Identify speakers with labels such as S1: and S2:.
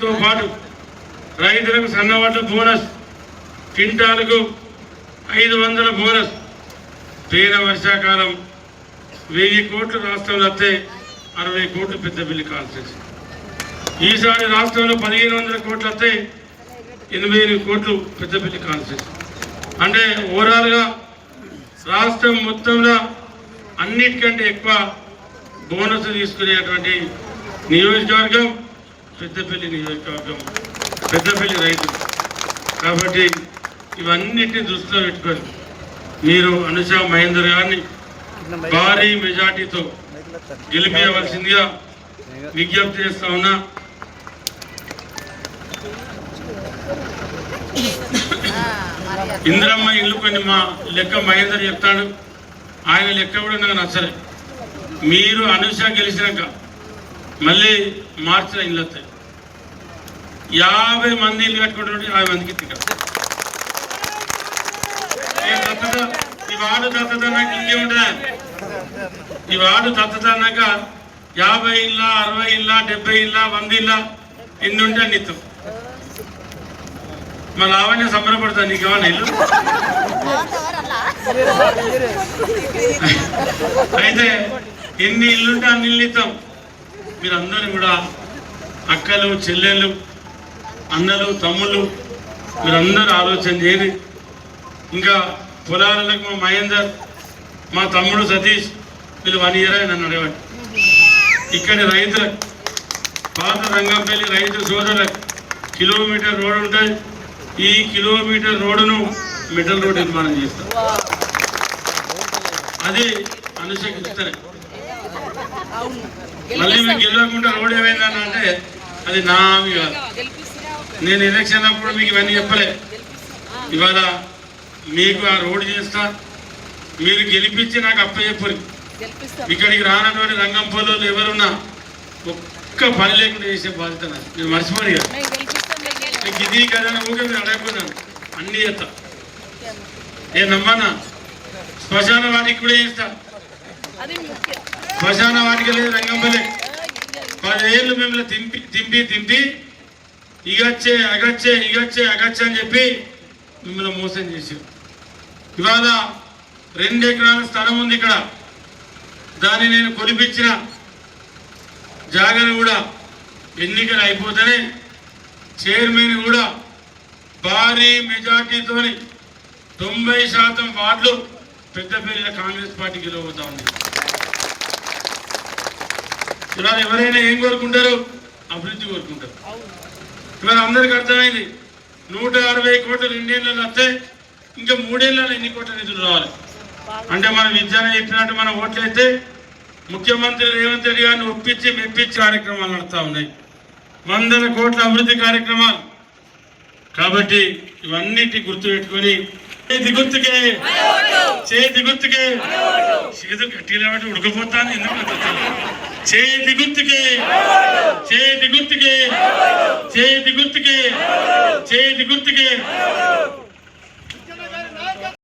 S1: తో పాటు రైతులకు సన్నవడ్ల బోనస్, క్వింటాలకు 500 బోనస్, పేర వర్షాకాలం 1000 కోట్లు రాష్ట్రంలో వస్తే 60 కోట్లు పెద్దపల్లి కాన్స్టిట్యూన్సీ. ఈసారి రాష్ట్రంలో 1500 కోట్లు వస్తే 88 కోట్లు పెద్దపల్లి కాన్స్టిట్యూన్సీ. అంటే ఓవరాల్గా రాష్ట్రం మొత్తంలో అన్నిటికంటే ఎక్కువ బోనస్ తీసుకునేటువంటి నియోజకవర్గం పెద్దపల్లి నియోజకవర్గం, పెద్దపల్లి రైతులు. కాబట్టి ఇవన్నిటిని దృష్టిలో పెట్టుకొని మీరు అనుషా మహేందర్ గారిని భారీ మెజార్టీతో గెలిపించవలసిందిగా విజ్ఞప్తి చేస్తా ఉన్నా. ఇందిరమ్మ ఇల్లు కొన్ని మా లెక్క మహేందర్ చెప్తాడు, ఆయన లెక్క కూడా నాకు నచ్చలే. మీరు అనుష గెలిచినాక మళ్ళీ మార్చిలో ఇల్లు వస్తాయి. 50 మంది ఇల్లు కట్టుకుంటే 50 మందికి తింటారు. ఈ వార్డు దత్తత అన్నాక ఇంకేముంటుందా? ఈ వార్డు దత్తత అన్నాక 50 ఇళ్ళ, 60 ఇళ్ళ, 70 ఇళ్ళ, 100 ఇళ్ళ ఎన్ని ఉంటే అన్ని ఇస్తాం. మా లావణ్య సంబరపడతా, నీకేమన్నా ఇల్లు అయితే ఎన్ని ఇల్లుంటే అన్ని ఇల్లు ఇస్తాం. మీరందరూ కూడా అక్కలు, చెల్లెళ్ళు, అన్నలు, తమ్ముళ్ళు మీరందరూ ఆలోచన చేయండి. ఇంకా పొలాలకు మా మహేందర్, మా తమ్ముడు సతీష్ వీళ్ళు 1 ఇయర్ నన్ను అడగండి. ఇక్కడి రైతులకు, పాత రంగంపల్లి రైతు సోదరులకు కిలోమీటర్ రోడ్డు ఉంటుంది. ఈ కిలోమీటర్ రోడ్డును మెటల్ రోడ్ నిర్మాణం చేస్తాం. అది అనుసరిస్తారే. మళ్ళీ మీకు గెలవకుండా రోడ్ ఏమైందని అంటే అది నా హామీ కాదు. నేను ఎలక్షన్ అప్పుడు మీకు ఇవన్నీ చెప్పలే. ఇవాళ మీకు ఆ రోడ్డు చేస్తా, మీరు గెలిపించి నాకు అప్పచెప్పరు. ఇక్కడికి రానటువంటి రంగంపల్లిలో ఎవరున్నా ఒక్క పని లేకుండా చేసే బాధ్యత నాకు. మీరు మర్చిపోరు కదా, మీకు ఇది కదా ఊకే మీరు అడగకున్నాను. అన్నీ చేస్తా. నేను నమ్మన్నా. శ్మశాన వాటికి కూడా చేస్తా. శ్మశాన వాటికి లేదు రంగంపల్లి. 10 ఏళ్ళు మిమ్మల్ని తింపి ఇగచ్చే అగచ్చే అని చెప్పి మిమ్మల్ని మోసం చేశారు. ఇవాళ 2 ఎకరాల స్థలం ఉంది ఇక్కడ. దాన్ని నేను కొలిపించిన జాగాను కూడా ఎన్నికలు అయిపోతేనే చైర్మన్ కూడా భారీ మెజార్టీతో 90% వార్డులు పెద్దపల్లిలో కాంగ్రెస్ పార్టీ గెలవబోతా ఉంది. ఇవాళ ఎవరైనా ఏం కోరుకుంటారు? అభివృద్ధి కోరుకుంటారు. ఇవాళ అందరికీ అర్థమైంది. 160 కోట్లు 2 ఏళ్ళలో వస్తే ఇంకా 3 ఏళ్ళలో ఎన్ని కోట్ల నిధులు రావాలి అంటే మన విద్యాన్ని చెప్పినట్టు మన ఓట్లు అయితే ముఖ్యమంత్రి రేవంత్ రెడ్డి గారిని ఒప్పించి మెప్పించి కార్యక్రమాలు నడుస్తూ ఉన్నాయి. 100 కోట్ల అభివృద్ధి కార్యక్రమాలు. కాబట్టి ఇవన్నిటి గుర్తుపెట్టుకొని చేతి గుర్తుకే చేతి గట్టిగా ఉడకపోతాను. ఎందుకు చేతి గుర్తుకే